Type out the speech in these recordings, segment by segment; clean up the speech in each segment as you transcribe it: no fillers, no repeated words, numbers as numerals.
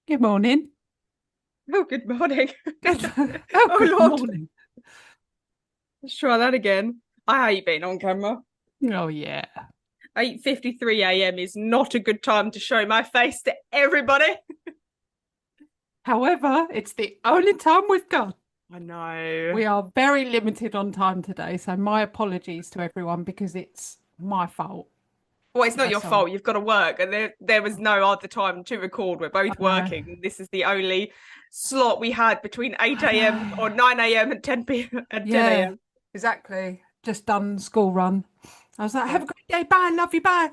Good morning. Oh, good morning. Oh, Oh, good Lord. morning. Let's try that again. I hate being on camera. Oh, yeah. 8:53 a.m. is not a good time to show my face to everybody. However, it's the only time we've got. I know. We are very limited on time today, so my apologies to everyone because it's my fault. Well, it's not your That's all. fault. You've got to work, and there was no other time to record. We're I both know. working. This is the only slot we had between 8 a.m. or 9 a.m. and 10 p.m. and 10 Yeah, a.m. exactly. Just done school run. I was like, Yeah. have a great day. Bye. Love you. Bye.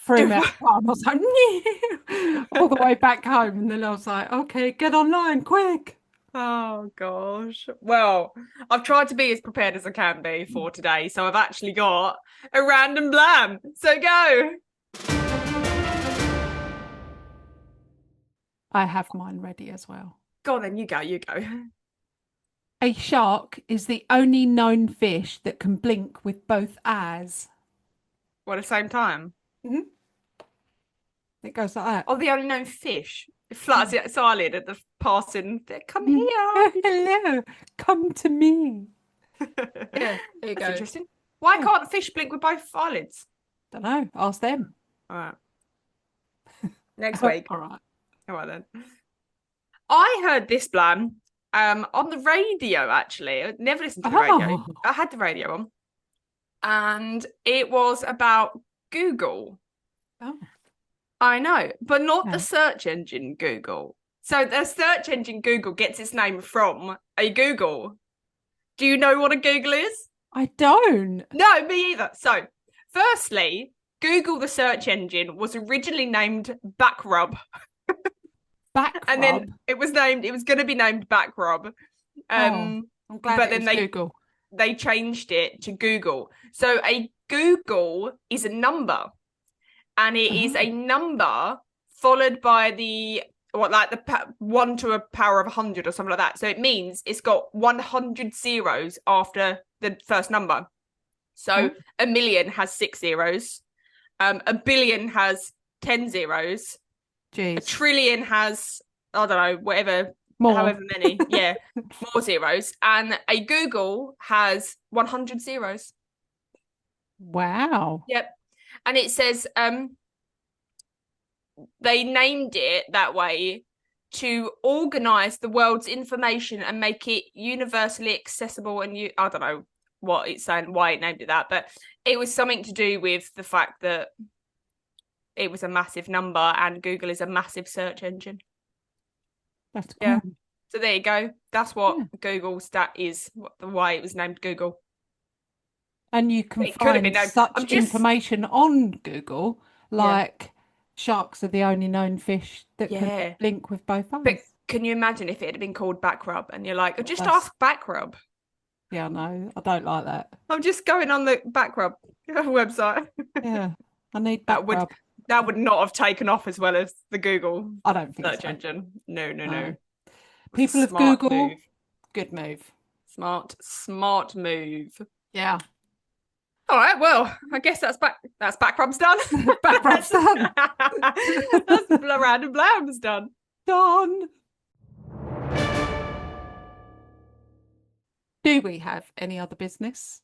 Threw me out the car. I was like, all the way back home. And then I was like, okay, get online quick. Oh gosh. Well, I've tried to be as prepared as I can be for today, so I've actually got a random blam. So go. I have mine ready as well. Go on then, you go. A shark is the only known fish that can blink with both eyes. Well, at the same time. Mhm. It goes like Oh, the only known fish. It flutters its eyelid at the passing. Come that. here. Hello, come to me. Yeah, there you That's go. interesting. Why Yeah, can't fish blink with both eyelids? don't know. Ask them. All right. Next All week. right. All right then. I heard this blam on the radio actually. I never listened to the radio. Oh, I had the radio on. And it was about Google. oh, I know, but not the okay. search engine Google. So the search engine Google gets its name from a Google. Do you know what a Google is? I don't. No, me either. So, firstly, Google the search engine was originally named Backrub, Back and then rub. it was going to be named Backrub. Oh, Um, I'm glad but it then was Google. they changed it to Google. So a Google is a number, and it is Oh, a number followed by the what like the 1 to a power of 100 or something like that. So it means it's got 100 zeros after the first number. oh, So a million has 6 zeros. A billion has 10 zeros. A geez. trillion has, I don't know, whatever, More. however many. Yeah, more zeros. And a Google has 100 zeros. Wow. Yep. And it says they named it that way to organize the world's information and make it universally accessible. And I don't know what it's saying, why it named it that, but it was something to do with the fact that it was a massive number and Google is a massive search engine. That's Yeah. cool. So there you go. That's what Yeah. Google stat is, why it was named Google. And you can It could have been find named. such I'm just, information on Google, yeah, like sharks are the only known fish that can yeah. blink with both But eyes. can you imagine if it had been called Backrub and you're like, just That's, ask Backrub? yeah, no, I don't like that. I'm just going on the Backrub website. Yeah, I need back That would rub. that would not have taken off as well as the Google I don't think search so. engine. No, no, no. No. It was a People of smart move. Google, good move. Smart move. Yeah. All right, well, I guess that's Backrub's done. Back rub's that's done. that's random blams done. Done. Do we have any other business?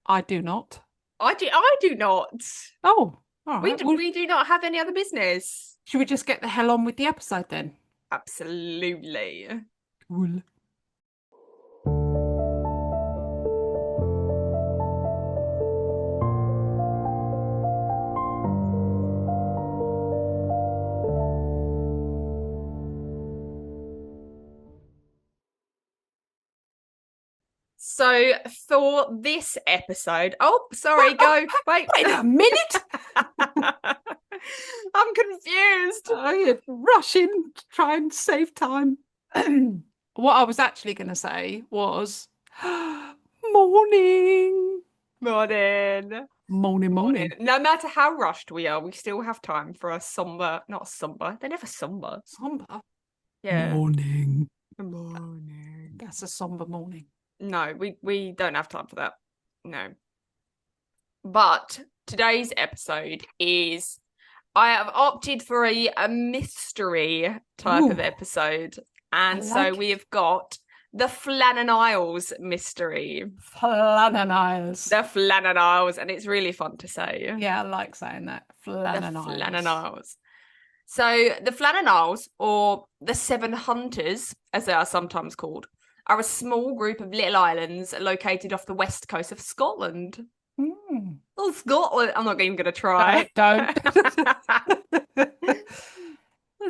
I do not. I do not. Oh, all We right. Well, we do not have any other business. should we just get the hell on with the episode then? Absolutely. Cool. So for this episode, oh, sorry, go. Wait. Wait a minute. I'm confused. I rush in to try and save time. What I was actually going to say was morning. Morning. Morning, Morning. morning. No matter how rushed we are, we still have time for a somber, not somber. They're never somber. Somber. Yeah. Morning. Morning. That's a somber morning. No, we don't have time for that. No. But today's episode is I have opted for a mystery type of episode. And so we have got the Flannan Isles mystery. Flannan Isles. The Flannan Isles. And it's really fun to say. Yeah, I like saying that. Flannan Isles. Flannan Isles. So the Flannan Isles, or the Seven Hunters, as they are sometimes called, are a small group of little islands located off the west coast of Scotland. Oh, Scotland. I'm not even going to try. Don't.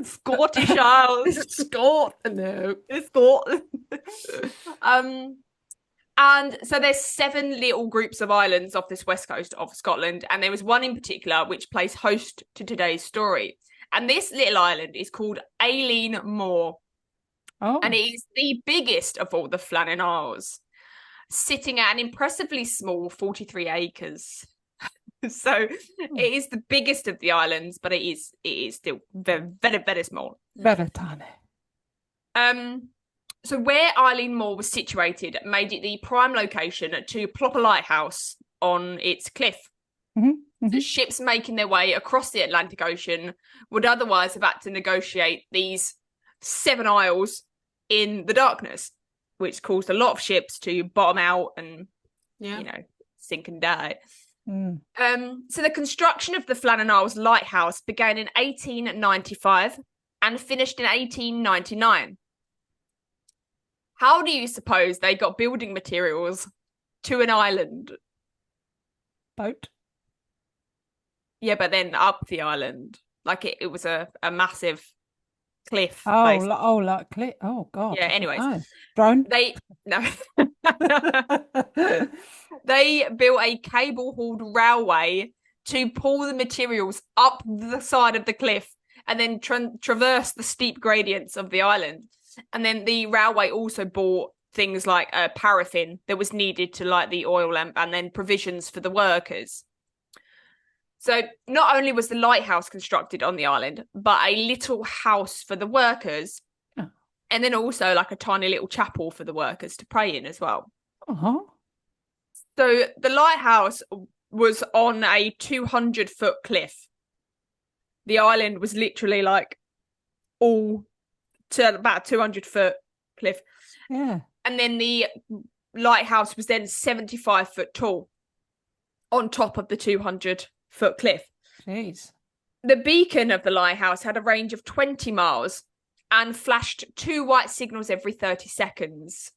Scottish Isles. Scotland. It's Scotland. And so there's 7 little groups of islands off this west coast of Scotland, and there was one in particular which plays host to today's story. And this little island is called Aileen Moor. Oh. And it is the biggest of all the Flannan Isles, sitting at an impressively small 43 acres. So it is the biggest of the islands, but it is still very, very, very small. Very tiny. So where Aileen Moor was situated made it the prime location to plop a lighthouse on its cliff. The ships making their way across the Atlantic Ocean would otherwise have had to negotiate these 7 isles in the darkness, which caused a lot of ships to bottom out and, sink and die. So the construction of the Flannan Isles Lighthouse began in 1895 and finished in 1899. How do you suppose they got building materials to an island? Boat. Yeah, but then up the island. Like it was a massive cliff. Like cliff. Oh, God. Yeah, anyways. Drone? They built a cable-hauled railway to pull the materials up the side of the cliff and then traverse the steep gradients of the island. And then the railway also bought things like paraffin that was needed to light the oil lamp, and then provisions for the workers. So not only was the lighthouse constructed on the island, but a little house for the workers, and then also like a tiny little chapel for the workers to pray in as well. So the lighthouse was on a 200-foot cliff. The island was literally like all to about 200-foot cliff. Yeah. And then the lighthouse was then 75 foot tall on top of the 200-foot cliff. Jeez. The beacon of the lighthouse had a range of 20 miles and flashed 2 white signals every 30 seconds.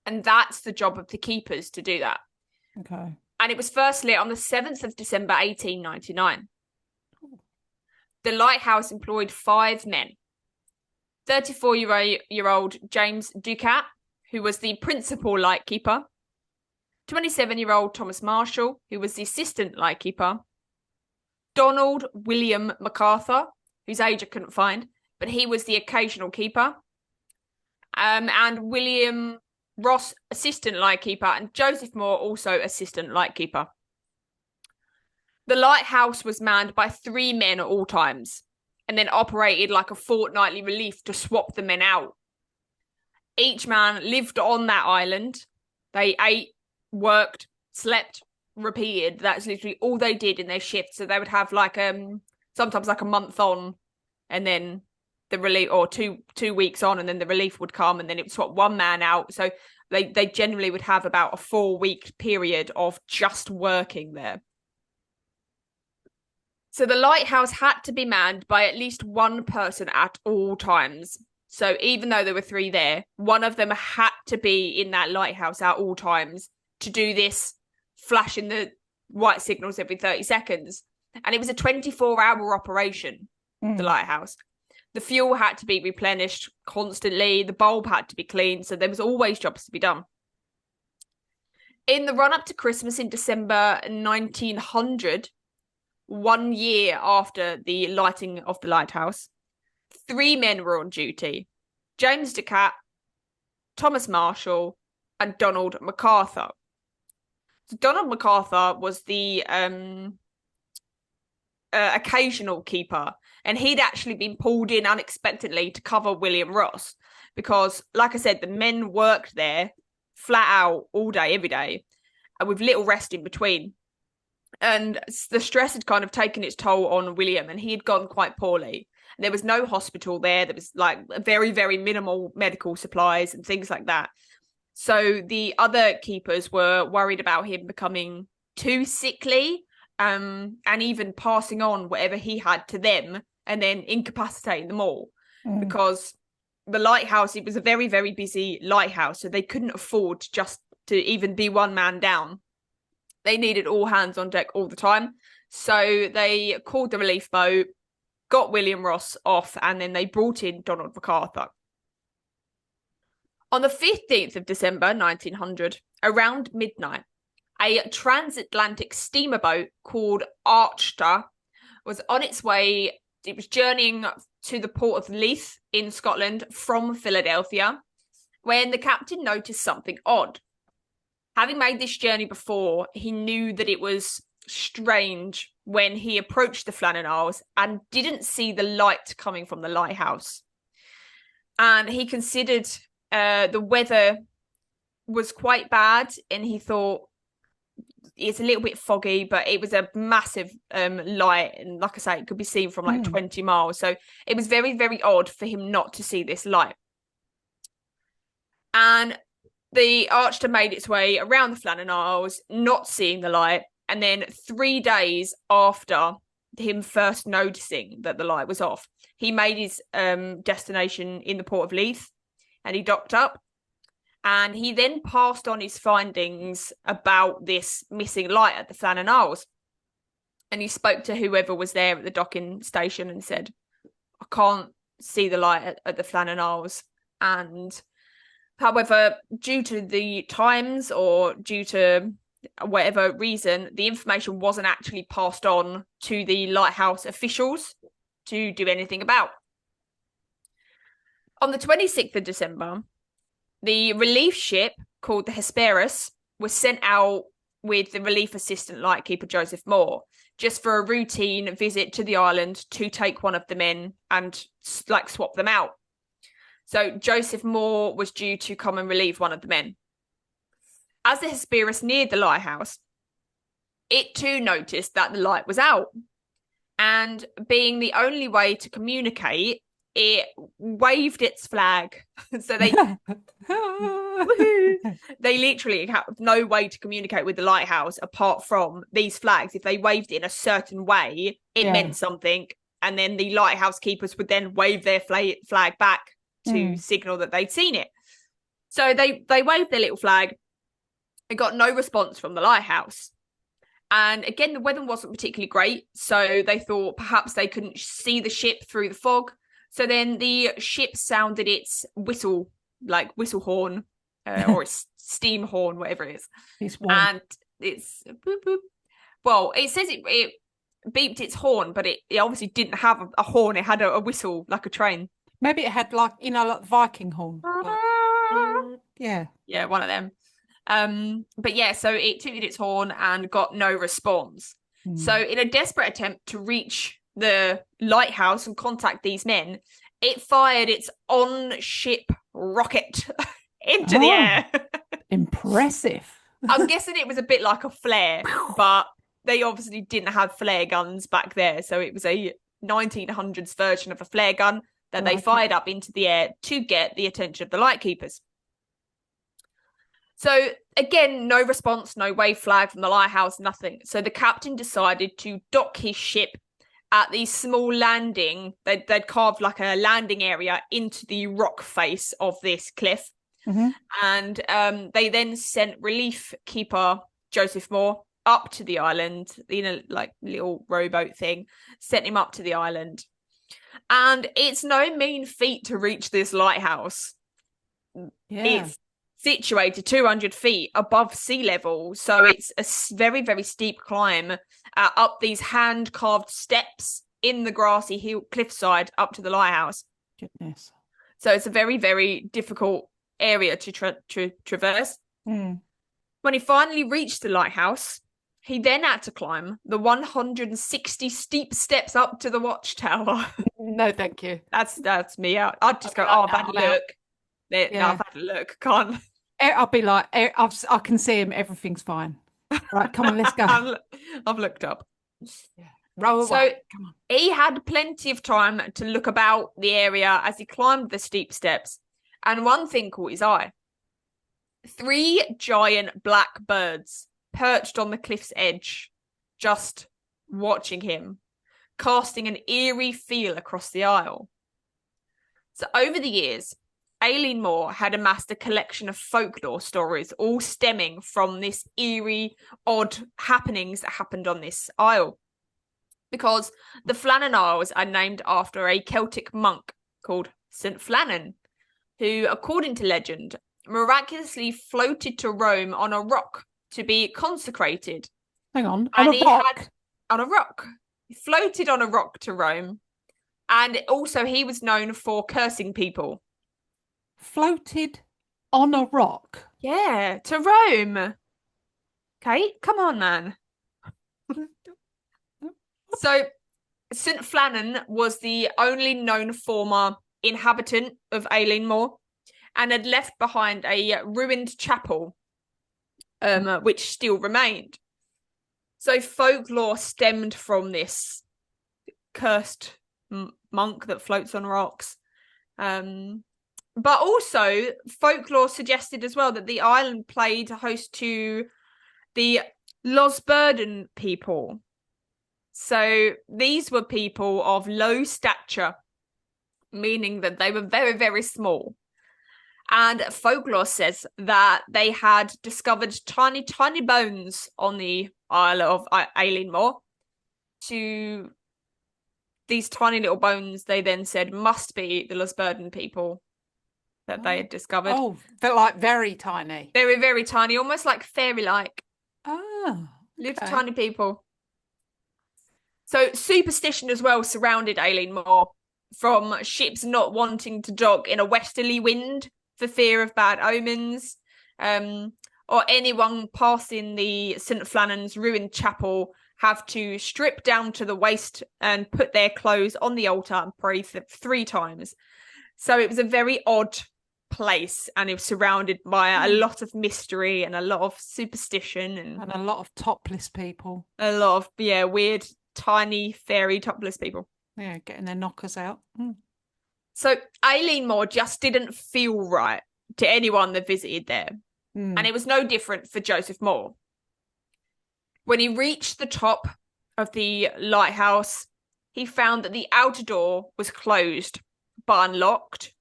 And that's the job of the keepers to do that. Okay. And it was first lit on the 7th of December, 1899. The lighthouse employed 5 men. 34-year-old James Ducat, who was the principal lightkeeper. 27-year-old Thomas Marshall, who was the assistant lightkeeper. Donald William MacArthur, whose age I couldn't find, but he was the occasional keeper. And William Ross, assistant lightkeeper, and Joseph Moore, also assistant lightkeeper. The lighthouse was manned by 3 men at all times, and then operated like a fortnightly relief to swap the men out. Each man lived on that island. They ate, worked, slept, repeated. That's literally all they did in their shift. So they would have like sometimes like a month on, and then the relief, or two weeks on, and then the relief would come, and then it would swap one man out. So they generally would have about a 4-week period of just working there. So the lighthouse had to be manned by at least 1 person at all times. So even though there were 3 there, one of them had to be in that lighthouse at all times to do this, flashing the white signals every 30 seconds. And it was a 24-hour operation, the lighthouse. The fuel had to be replenished constantly. The bulb had to be cleaned. So there was always jobs to be done. In the run-up to Christmas in December 1900, 1 year after the lighting of the lighthouse, 3 men were on duty: James Ducat, Thomas Marshall, and Donald MacArthur. So Donald MacArthur was the occasional keeper, and he'd actually been pulled in unexpectedly to cover William Ross because, like I said, the men worked there flat out all day, every day, and with little rest in between. And the stress had kind of taken its toll on William, and he had gone quite poorly. There was no hospital there. There was like very, very minimal medical supplies and things like that. So the other keepers were worried about him becoming too sickly, and even passing on whatever he had to them and then incapacitating them all. Because the lighthouse, it was a very, very busy lighthouse, so they couldn't afford just to even be one man down. They needed all hands on deck all the time. So they called the relief boat, got William Ross off, and then they brought in Donald MacArthur. On the 15th of December, 1900, around midnight, a transatlantic steamer boat called Archer was on its way. It was journeying to the port of Leith in Scotland from Philadelphia when the captain noticed something odd. Having made this journey before, he knew that it was strange when he approached the Flannan Isles and didn't see the light coming from the lighthouse. And he considered the weather was quite bad, and he thought it's a little bit foggy, but it was a massive light, and like I say, it could be seen from like 20 miles. So it was very, very odd for him not to see this light. And the Archer made its way around the Flannan Isles, not seeing the light. And then 3 days after him first noticing that the light was off, he made his destination in the port of Leith, and he docked up. And he then passed on his findings about this missing light at the Flannan Isles. And he spoke to whoever was there at the docking station and said, I can't see the light at the Flannan Isles. And however, due to the times or due to whatever reason, the information wasn't actually passed on to the lighthouse officials to do anything about. On the 26th of December, the relief ship called the Hesperus was sent out with the relief assistant lightkeeper Joseph Moore, just for a routine visit to the island to take one of the men and like swap them out. So Joseph Moore was due to come and relieve one of the men. As the Hesperus neared the lighthouse, it too noticed that the light was out. And being the only way to communicate, it waved its flag. So they literally have no way to communicate with the lighthouse apart from these flags. If they waved it in a certain way, it meant something. And then the lighthouse keepers would then wave their flag back to signal that they'd seen it. So they waved their little flag. It got no response from the lighthouse. And again, the weather wasn't particularly great. So they thought perhaps they couldn't see the ship through the fog. So then the ship sounded its whistle, like whistle horn, or its steam horn, whatever it is. And it's boop, boop. Well, it says it beeped its horn, but it obviously didn't have a horn. It had a whistle, like a train. Maybe it had like, like Viking horn. Like, yeah, one of them. But yeah, so it tooted its horn and got no response. So in a desperate attempt to reach the lighthouse and contact these men, it fired its on-ship rocket into the air. Impressive. I'm guessing it was a bit like a flare, but they obviously didn't have flare guns back there, so it was a 1900s version of a flare gun that they fired up into the air to get the attention of the lightkeepers. So again, no response, no wave flag from the lighthouse, nothing. So the captain decided to dock his ship at the small landing. They'd carved like a landing area into the rock face of this cliff. And they then sent relief keeper Joseph Moore up to the island in a like little rowboat thing, sent him up to the island. And it's no mean feat to reach this lighthouse. It's situated 200 feet above sea level, so it's a very, very steep climb up these hand-carved steps in the grassy cliffside up to the lighthouse. Goodness. So it's a very, very difficult area to traverse. When he finally reached the lighthouse, he then had to climb the 160 steep steps up to the watchtower. No, thank you. That's me out. I'd just go, I've had a look. No, I've had a look. Can't. I'll be like, I can see him. Everything's fine. Right, come on, let's go. I've looked up. Yeah. Row So away. Come on. he had plenty of time to look about the area as he climbed the steep steps, and one thing caught his eye. 3 giant black birds perched on the cliff's edge, just watching him, casting an eerie feel across the isle. So over the years, Aileen Moore had amassed a collection of folklore stories, all stemming from this eerie, odd happenings that happened on this isle. Because the Flannan Isles are named after a Celtic monk called St. Flannan, who, according to legend, miraculously floated to Rome on a rock to be consecrated. Hang on And a rock? On a rock. He floated on a rock to Rome. And also he was known for cursing people. Floated on a rock? Yeah, to Rome. Kate, come on, man. So St. Flannan was the only known former inhabitant of Aileen Moor and had left behind a ruined chapel, which still remained. So folklore stemmed from this cursed monk that floats on rocks. But also folklore suggested as well that the island played host to the logbook people. So these were people of low stature, meaning that they were very, very small. And folklore says that they had discovered tiny, tiny bones on the Isle of Aileen Moor. To these tiny little bones, they then said must be the logbook people that they had discovered. Oh, they're like very tiny. They were very tiny, almost like fairy-like. Oh, Little tiny people. So superstition as well surrounded Aileen Moor, from ships not wanting to dock in a westerly wind for fear of bad omens, or anyone passing the St. Flannan's ruined chapel have to strip down to the waist and put their clothes on the altar and pray 3 times. So it was a very odd place, and it was surrounded by a lot of mystery and a lot of superstition and a lot of topless people. A lot of weird tiny fairy topless people. Yeah, getting their knockers out. So Aileen Moor just didn't feel right to anyone that visited there. And it was no different for Joseph Moore. When he reached the top of the lighthouse, he found that the outer door was closed but unlocked.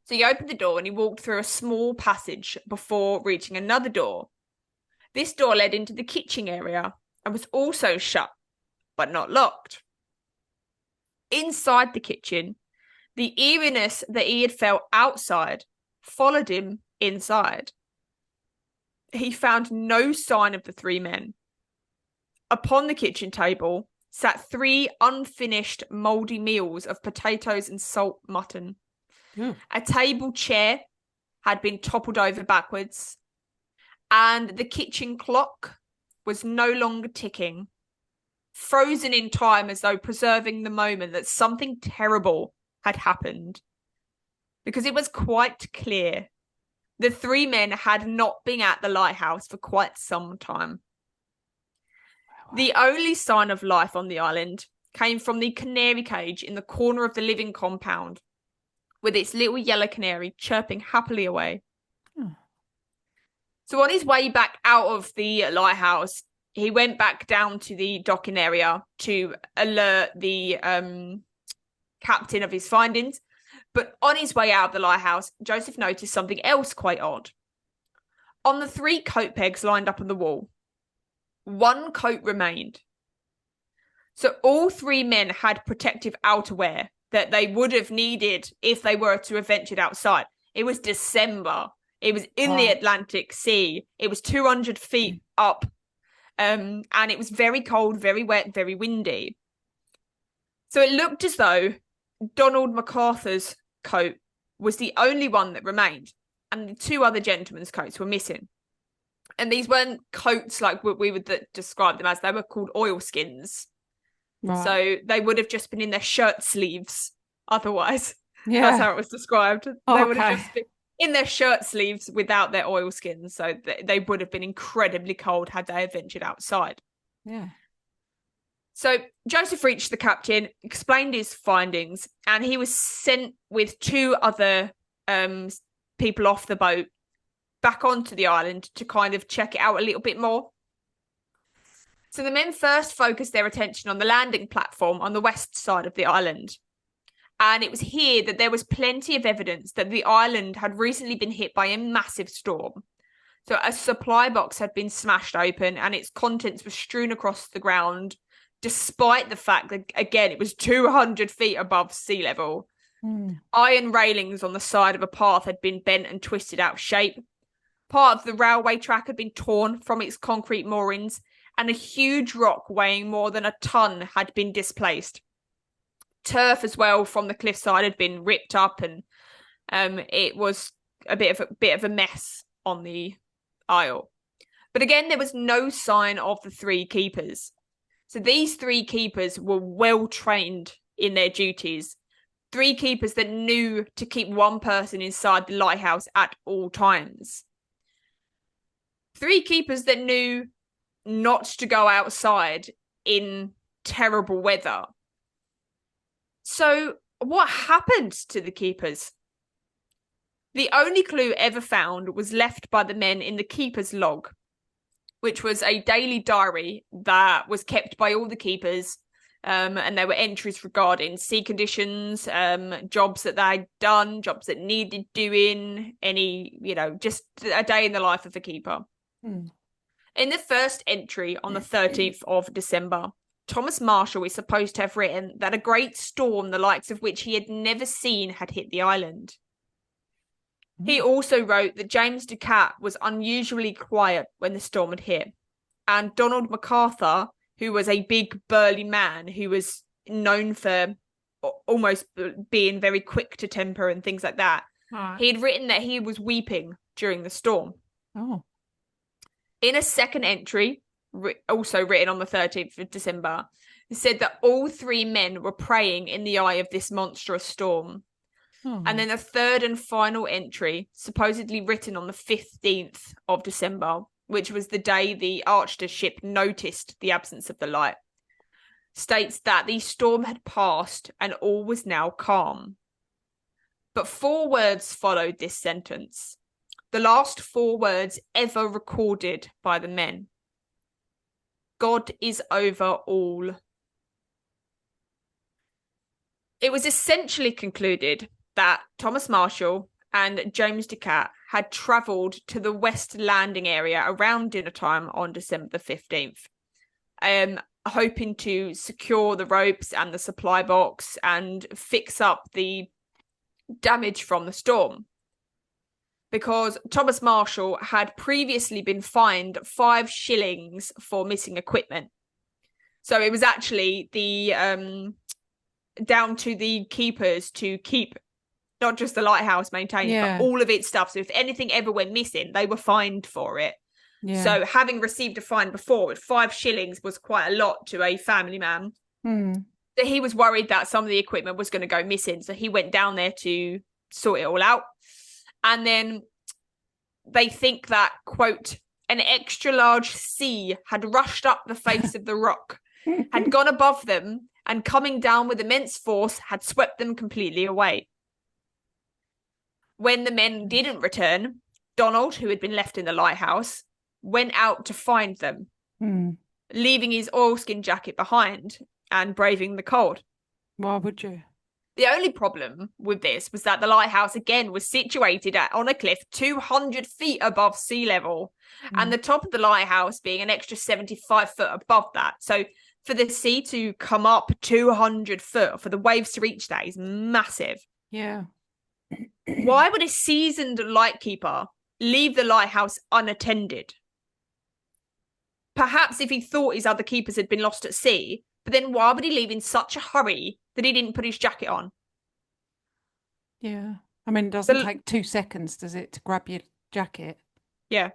So he opened the door and he walked through a small passage before reaching another door. This door led into the kitchen area and was also shut but not locked. Inside the kitchen, the eeriness that he had felt outside followed him inside. He found no sign of the 3 men. Upon the kitchen table sat 3 unfinished mouldy meals of potatoes and salt mutton. A table chair had been toppled over backwards, and the kitchen clock was no longer ticking, frozen in time as though preserving the moment that something terrible had happened. Because it was quite clear the 3 men had not been at the lighthouse for quite some time. The only sign of life on the island came from the canary cage in the corner of the living compound, with its little yellow canary chirping happily away. So on his way back out of the lighthouse, he went back down to the docking area to alert the captain of his findings. But on his way out of the lighthouse, Joseph noticed something else quite odd. On the 3 coat pegs lined up on the wall, 1 coat remained. So all 3 men had protective outerwear that they would have needed if they were to have ventured outside. It was December. It was in the Atlantic Sea. It was 200 feet up. And it was very cold, very wet, very windy. So it looked as though Donald MacArthur's coat was the only one that remained, and the 2 other gentlemen's coats were missing. And these weren't coats like what we would describe them as. They were called oilskins. Right. So they would have just been in their shirt sleeves otherwise. Yeah. That's how it was described. They would have just been in their shirt sleeves without their oilskins, so they would have been incredibly cold had they ventured outside. Yeah. So Joseph reached the captain, explained his findings, and he was sent with 2 other people off the boat back onto the island to kind of check it out a little bit more. So the men first focused their attention on the landing platform on the west side of the island. And it was here that there was plenty of evidence that the island had recently been hit by a massive storm. So a supply box had been smashed open and its contents were strewn across the ground, despite the fact that, again, it was 200 feet above sea level. Iron railings on the side of a path had been bent and twisted out of shape. Part of the railway track had been torn from its concrete moorings, and a huge rock weighing more than a ton had been displaced. Turf as well from the cliffside had been ripped up, and it was a bit of a mess on the isle. But again, there was no sign of the 3 keepers. So these 3 keepers were well trained in their duties. 3 keepers that knew to keep one person inside the lighthouse at all times. 3 keepers that knew not to go outside in terrible weather. So what happened to the keepers? The only clue ever found was left by the men in the keeper's log, which was a daily diary that was kept by all the keepers, and there were entries regarding sea conditions, jobs that they'd done, jobs that needed doing, any, just a day in the life of a keeper. In the first entry on the 13th of December, Thomas Marshall is supposed to have written that a great storm, the likes of which he had never seen, had hit the island. He also wrote that James Ducat was unusually quiet when the storm had hit, and Donald MacArthur, who was a big burly man who was known for almost being very quick to temper and things like that, he had written that he was weeping during the storm. In a second entry, also written on the 13th of December, it said that all 3 men were praying in the eye of this monstrous storm. And then a third and final entry, supposedly written on the 15th of December, which was the day the Archtership noticed the absence of the light, states that the storm had passed and all was now calm. But 4 words followed this sentence, the last 4 words ever recorded by the men. God is over all. It was essentially concluded that Thomas Marshall and James Ducat had travelled to the west landing area around dinner time on December the 15th, hoping to secure the ropes and the supply box and fix up the damage from the storm. Because Thomas Marshall had previously been fined 5 shillings for missing equipment. So it was actually the down to the keepers to keep not just the lighthouse maintained, but all of its stuff. So if anything ever went missing, they were fined for it. So having received a fine before, 5 shillings was quite a lot to a family man. So he was worried that some of the equipment was going to go missing. So he went down there to sort it all out. And then they think that, quote, an extra large sea had rushed up the face of the rock, had gone above them, and coming down with immense force had swept them completely away. When the men didn't return, Donald, who had been left in the lighthouse, went out to find them, leaving his oilskin jacket behind and braving the cold. Why would you? The only problem with this was that the lighthouse, again, was situated on a cliff 200 feet above sea level, and the top of the lighthouse being an extra 75 foot above that. So for the sea to come up 200 foot, for the waves to reach that, is massive. Yeah. Why would a seasoned lightkeeper leave the lighthouse unattended? Perhaps if he thought his other keepers had been lost at sea, but then why would he leave in such a hurry that he didn't put his jacket on? Yeah. I mean, it doesn't take 2 seconds, does it, to grab your jacket? Yeah.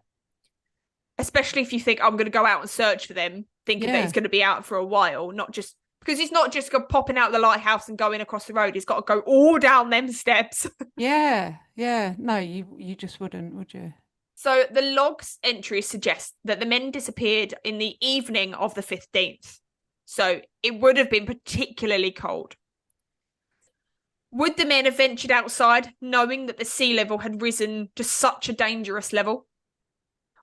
Especially if you think, I'm going to go out and search for them, thinking that he's going to be out for a while, not just Because he's not just popping out the lighthouse and going across the road. He's got to go all down them steps. Yeah, yeah. No, you just wouldn't, would you? So the log's entry suggests that the men disappeared in the evening of the 15th. So it would have been particularly cold. Would the men have ventured outside knowing that the sea level had risen to such a dangerous level?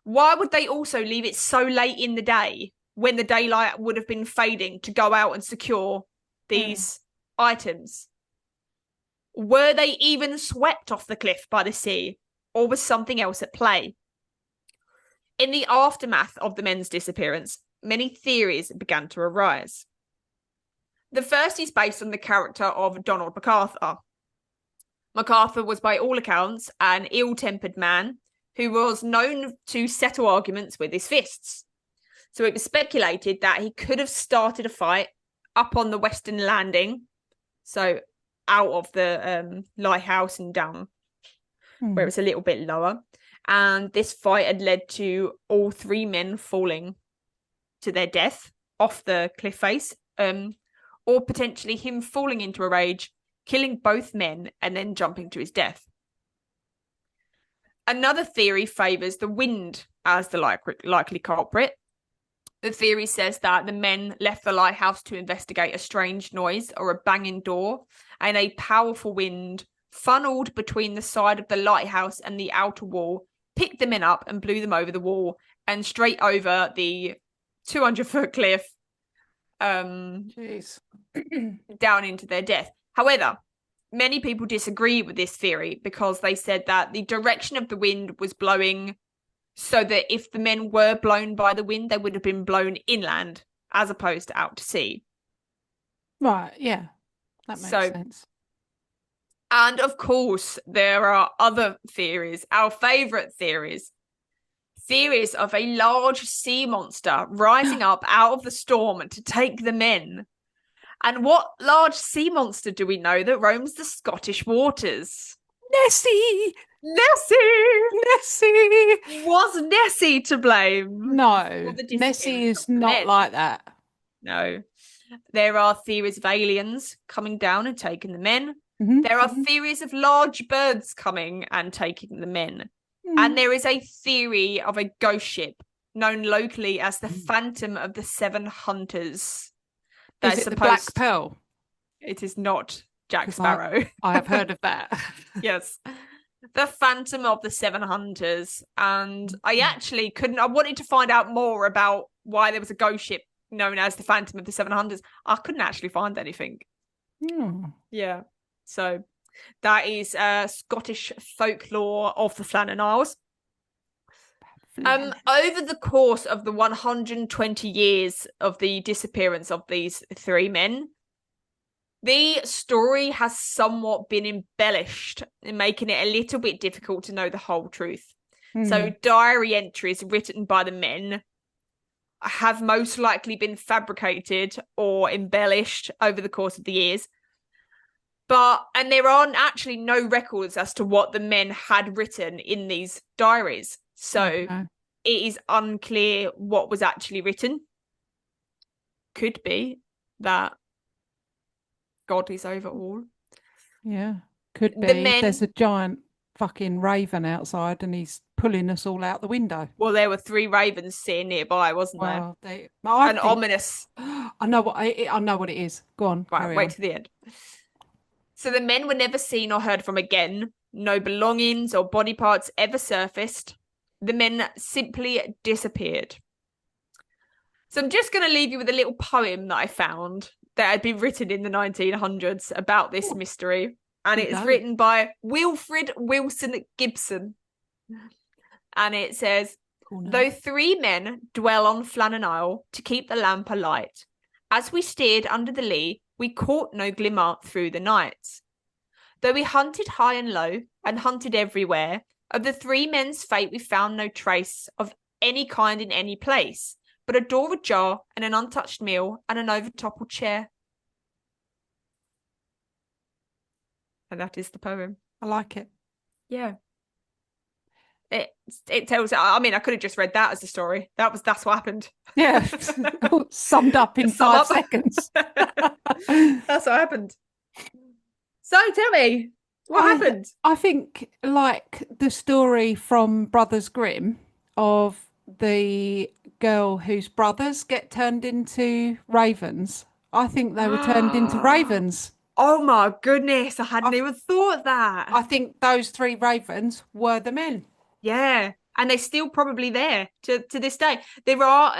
Why would they also leave it so late in the day when the daylight would have been fading to go out and secure these items? Were they even swept off the cliff by the sea, or was something else at play? In the aftermath of the men's disappearance, many theories began to arise. The first is based on the character of Donald MacArthur. MacArthur was, by all accounts, an ill-tempered man who was known to settle arguments with his fists. So it was speculated that he could have started a fight up on the western landing, so out of the lighthouse and down where it's a little bit lower. And this fight had led to all three men falling to their death off the cliff face, or potentially him falling into a rage, killing both men, and then jumping to his death. Another theory favours the wind as the likely culprit. The theory says that the men left the lighthouse to investigate a strange noise or a banging door, and a powerful wind funneled between the side of the lighthouse and the outer wall, picked the men up and blew them over the wall and straight over the 200-foot cliff down into their death. However, many people disagree with this theory because they said that the direction of the wind was blowing so that if the men were blown by the wind, they would have been blown inland as opposed to out to sea. Right, yeah. That makes sense. And of course, there are other theories, our favourite theories. Theories of a large sea monster rising up out of the storm to take the men. And what large sea monster do we know that roams the Scottish waters? Nessie! Was Nessie to blame? No, Nessie is not like that. No. There are theories of aliens coming down and taking the men. There are theories of large birds coming and taking the men. And there is a theory of a ghost ship known locally as the Phantom of the Seven Hunters. Is it the Black Pearl? It is not Jack Sparrow. I have heard of that. Yes. The Phantom of the Seven Hunters. And I actually I wanted to find out more about why there was a ghost ship known as the Phantom of the Seven Hunters. I couldn't actually find anything. Yeah. So that is Scottish folklore of the Flannan Isles. Over the course of the 120 years of the disappearance of these three men, the story has somewhat been embellished, making it a little bit difficult to know the whole truth. So diary entries written by the men have most likely been fabricated or embellished over the course of the years. And there aren't actually no records as to what the men had written in these diaries. So it is unclear what was actually written. Could be that God is over all. Yeah, could be. There's a giant fucking raven outside and he's pulling us all out the window. Well, there were three ravens sitting nearby, wasn't there? Ominous. I know what it is. Go on. Right, wait to the end. So the men were never seen or heard from again. No belongings or body parts ever surfaced. The men simply disappeared. So I'm just going to leave you with a little poem that I found that had been written in the 1900s about this mystery. And it's written by Wilfred Wilson Gibson. And it says, though three men dwell on Flannan Isle to keep the lamp alight, as we steered under the lee, we caught no glimmer through the night. Though we hunted high and low, and hunted everywhere, of the three men's fate we found no trace of any kind in any place, but a door ajar, and an untouched meal, and an overtoppled chair. And that is the poem. I like it. Yeah. it it tells. I mean, I could have just read that as a story. That's what happened. Yeah, summed up in Sum 5 seconds. That's what happened. So tell me, what I happened? I think like the story from Brothers Grimm of the girl whose brothers get turned into ravens. I think they were turned into ravens. Oh my goodness, I hadn't I, even thought of I that. think those three ravens were the men. Yeah, and they're still probably there to this day. There are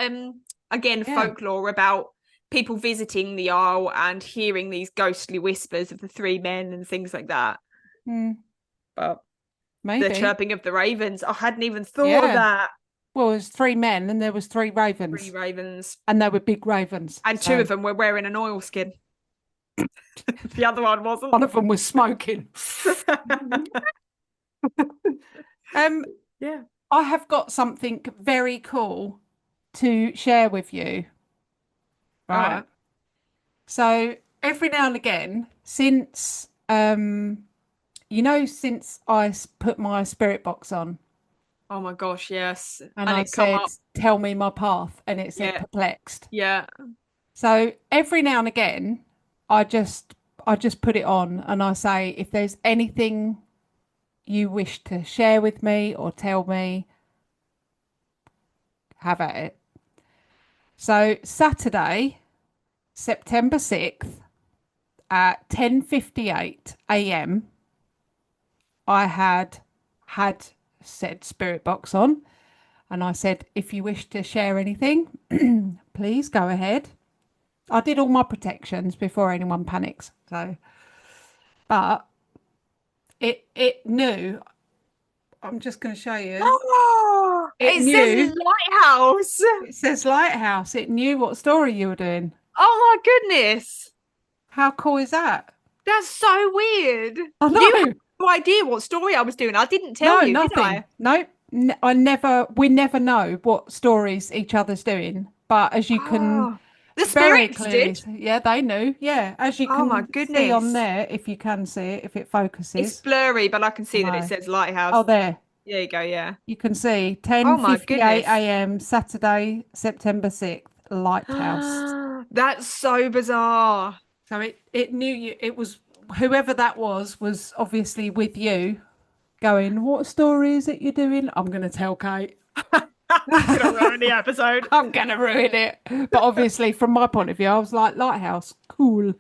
again Yeah. folklore about people visiting the Isle and hearing these ghostly whispers of the three men and things like that. Mm, But the maybe. chirping of the ravens, I hadn't even thought of Yeah. that. Well, there's three men and there was three Three ravens, ravens, and they were big ravens. and two So of them were wearing an oilskin. The other one wasn't. one of them was smoking. Um, Yeah. I have got something very cool to share with you, All right? right. So every now and again, since since put my spirit box on Oh my gosh, yes. and And I it come said, up. "Tell me my path," and it said Yeah. perplexed. Yeah. So every now and again, I just I just put it on and I say, if there's anything you wish to share with me or tell me, have at it. So Saturday, September 6th at 10:58 a.m. I had said spirit box on and I said, if you wish to share anything, please go ahead. I did all my protections before anyone panics. So, but it knew. I'm just going to show you. Oh, It it says knew. lighthouse. It says Lighthouse. It knew what story you were doing. Oh my goodness. How cool is that? That's so weird. I You had know. no idea what story I was doing. I didn't tell No, you, did nothing. I? Nope. I never. We never know what stories each other's doing. But as you can Oh, the very spirits clearly, did. yeah, they knew. Yeah, as you Oh my can see on goodness. there, if you can see it, if it It's focuses. blurry, but I can I see that it know. says Oh, lighthouse. there. There you go, yeah. You can see Oh my 10:58 goodness. a.m. Saturday, September 6th, Lighthouse. That's so bizarre. So it knew you. It was whoever that was obviously with you, going, "What story is it you're doing?" I'm going to tell Kate. Gonna ruin the episode. I'm going to ruin it. But obviously, from my point of view, I was like, Lighthouse, cool.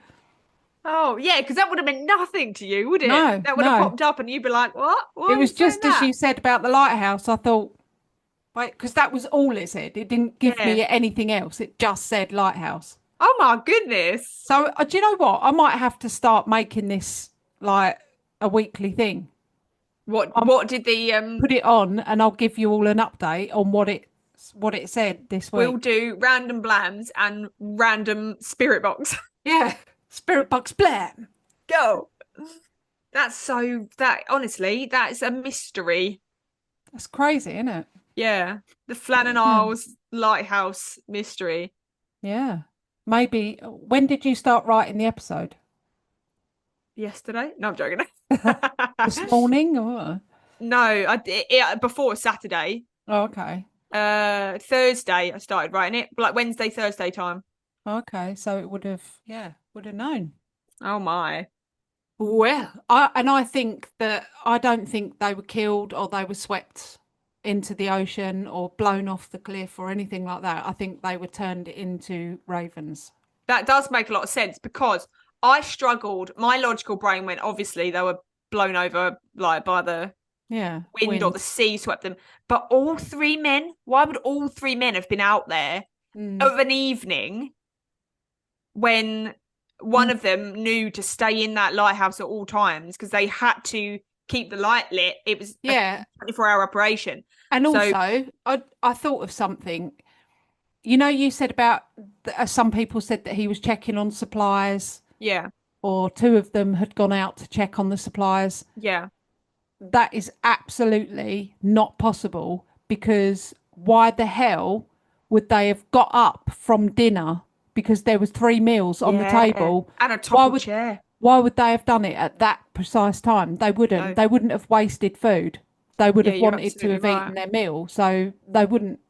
Oh, yeah, because that would have meant nothing to you, would it? No, That would have no. popped up and you'd be like, what? Why It are you was saying just as that? you said about the lighthouse. I thought, wait, because that was all it said. It didn't give Yeah. me anything else. It just said lighthouse. Oh my goodness. So, do you know what? I might have to start making this like a weekly thing. What did the Put it on, and I'll give you all an update on what it said this we'll week. do random blams and random spirit box. Yeah, Spirit Box Blam. Go. That's so that honestly, that's a mystery. That's crazy, isn't it? Yeah. The Flannan Yeah. Isles Lighthouse mystery. Yeah. Maybe. When did you start writing the episode? Yesterday? No, I'm joking. This morning, or? No, before Saturday. Oh, okay. Thursday I started writing it, like Wednesday, Thursday time. Okay, so it would have known. Oh my. Well, I think that I don't think they were killed or they were swept into the ocean or blown off the cliff or anything like that. I think they were turned into ravens. That does make a lot of sense because I struggled. My logical brain went, obviously, they were blown over like by the Yeah, wind or the sea swept them. But all three men, why would all three men have been out there Mm. of an evening when one Mm. of them knew to stay in that lighthouse at all times because they had to keep the light lit? It was a Yeah, 24-hour operation. and So, also I thought of something. You said about some people said that he was checking on supplies, yeah, or two of them had gone out to check on the supplies. yeah. That is absolutely not possible because why the hell would they have got up from dinner because there was three meals on the Yeah. table? And a Why toppled would chair. why would they have done it at that precise time? They wouldn't. No. They wouldn't have wasted food. they would Yeah, have you're wanted to absolutely have eaten right. their meal. So they wouldn't,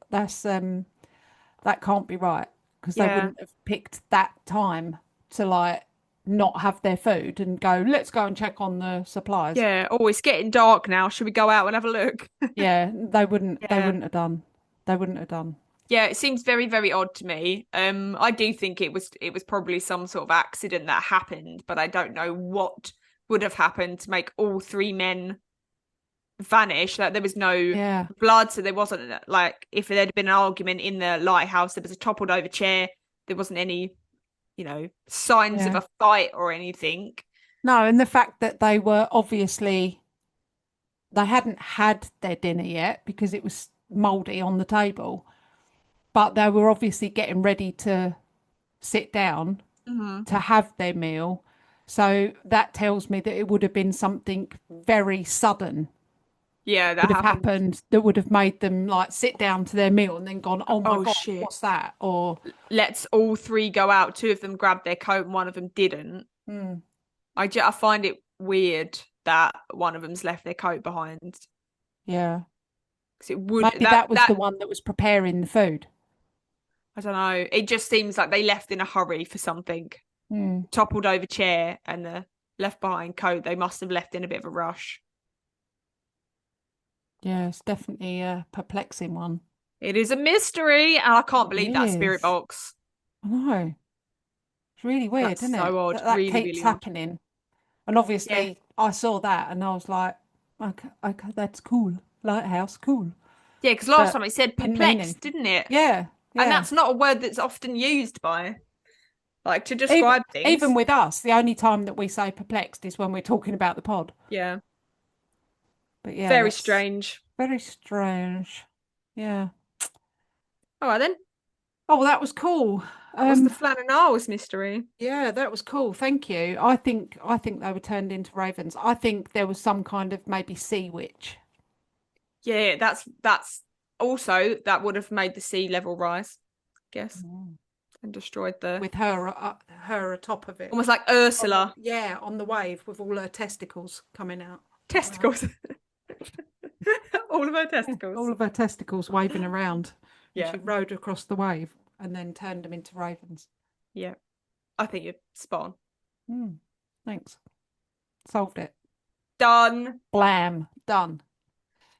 that's, that can't be right because they Yeah. wouldn't have picked that time to like not have their food and go, let's go and check on the supplies. Yeah. Oh, it's getting dark now. Should we go out and have a look? Yeah, they Yeah. wouldn't have done. They wouldn't have done. Yeah, it seems very, very odd to me. I do think it was probably some sort of accident that happened, but I don't know what would have happened to make all three men vanish. Like there was no Yeah, blood, so there wasn't like if there had been an argument in the lighthouse, there was a toppled over chair, there wasn't any, signs of yeah. a fight or anything. No, and the fact that they were obviously they hadn't had their dinner yet because it was mouldy on the table, but they were obviously getting ready to sit down Hmm. to have their meal. So that tells me that it would have been something very sudden Yeah, that would have happened. happened that would have made them like sit down to their meal and then gone, oh my Oh God, shit. what's that? Or, Let's all three go out. Two of them grabbed their coat and one of them didn't. hmm, I find it weird that one of them's left their coat behind yeah, because it would maybe that that was the that one that was preparing the food. I don't know. It just seems like they left in a hurry for something. Hmm. Toppled over chair and the left behind coat. They must have left in a bit of a rush. Yeah, it's definitely a perplexing one. It is a mystery, and I can't It believe that spirit is. box. I know. It's really weird, That's isn't so it? odd. That Really, keeps really odd. happening. And Yeah. obviously, I saw that and I was like, okay, okay, that's cool. Lighthouse, cool. Yeah, because last But time it said didn't mean perplexed, anything. didn't it? Yeah, And yeah. that's not a word that's often used by, like, to Even describe even things. with us, the only time that we say perplexed is when we're talking about the pod. Yeah. But yeah, Very that's strange. very strange. Yeah. All right, then. Oh, well, that was cool. That was the Flannan Isles mystery. Yeah, that was cool. Thank you. I think they were turned into ravens. I think there was some kind of maybe sea witch. Yeah, that's also that would have made the sea level rise, I guess, Mm. and destroyed the With her atop of it. almost like On the Ursula yeah, on the wave with all her testicles coming out like that. testicles. All of her Yeah, testicles. all of her testicles waving around, and Yeah, she rode across the wave and then turned them into ravens. yeah. I think you're spot on. Mm, thanks. Solved it. Done. Blam. Done.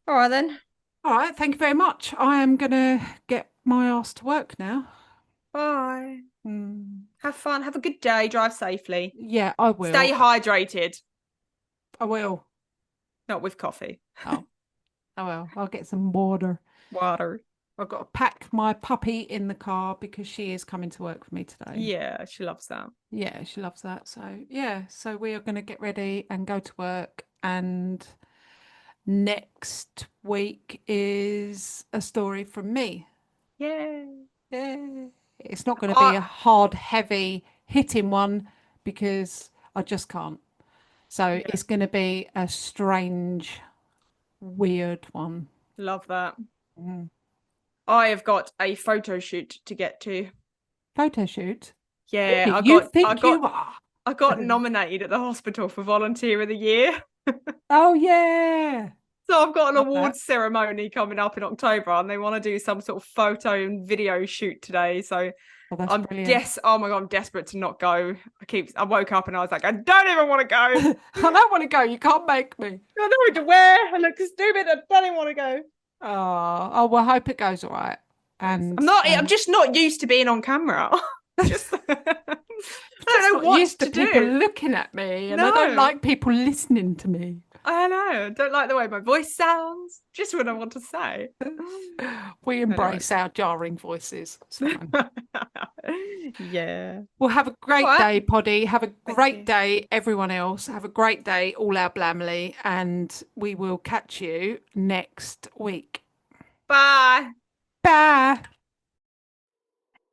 All right then. All right. Thank you very much. I am gonna get my ass to work now. Bye. Mm, Have fun. Have a good day. Drive safely. yeah, I Stay will. hydrated. I will. Not with coffee. Oh, I will. I'll get some water. Water. I've got to pack my puppy in the car because she is coming to work for me today. Yeah, she loves that. Yeah, she loves that. So, yeah, so we are going to get ready and go to work. And next week is a story from me. Yay. Yeah. It's not going to be I a hard, heavy, hitting one because I just can't. So, yeah, it's going to be a strange, weird one. love that. Mm. I have got a photo shoot to get to. Photo shoot. Yeah, Really? I You got I think got you are? I got nominated at the hospital for volunteer of the year. Oh, yeah. So I've got an Love that. awards ceremony coming up in October and they want to do some sort of photo and video shoot today. So Oh, that's brilliant. oh my God, I'm desperate to not go. I woke up and I was like, I don't even want to go. I I don't want to go. You can't make me. don't know what to wear. I look stupid. I don't even want to go. Oh, well, I hope it goes all right. Thanks. And I'm just not used to being on camera. Just I just don't know not what used to to people do. looking at me, and I don't No, like people listening to me. I know. I don't like the way my voice sounds. Just what I want to say. We Anyway. embrace our jarring voices. It's fine. Yeah. Well, have a All great right. day, Poddy. Have a Thank great you. day, everyone else. Have a great day, all our Blamley, and we will catch you next week. Bye. Bye.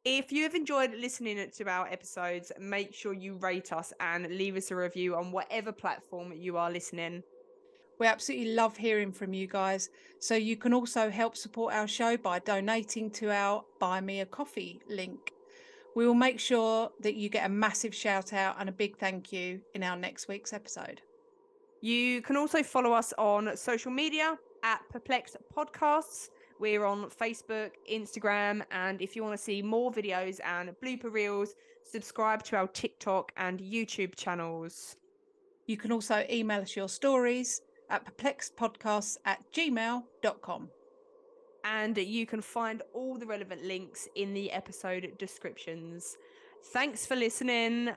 If you have enjoyed listening to our episodes, make sure you rate us and leave us a review on whatever platform you are listening. We absolutely love hearing from you guys. So you can also help support our show by donating to our Buy Me a Coffee link. We will make sure that you get a massive shout out and a big thank you in our next week's episode. You can also follow us on social media at Perplexed Podcasts. We're on Facebook, Instagram, and if you want to see more videos and blooper reels, subscribe to our TikTok and YouTube channels. You can also email us your stories at perplexedpodcasts@gmail.com. And you can find all the relevant links in the episode descriptions. Thanks for listening.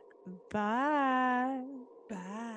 Bye. Bye.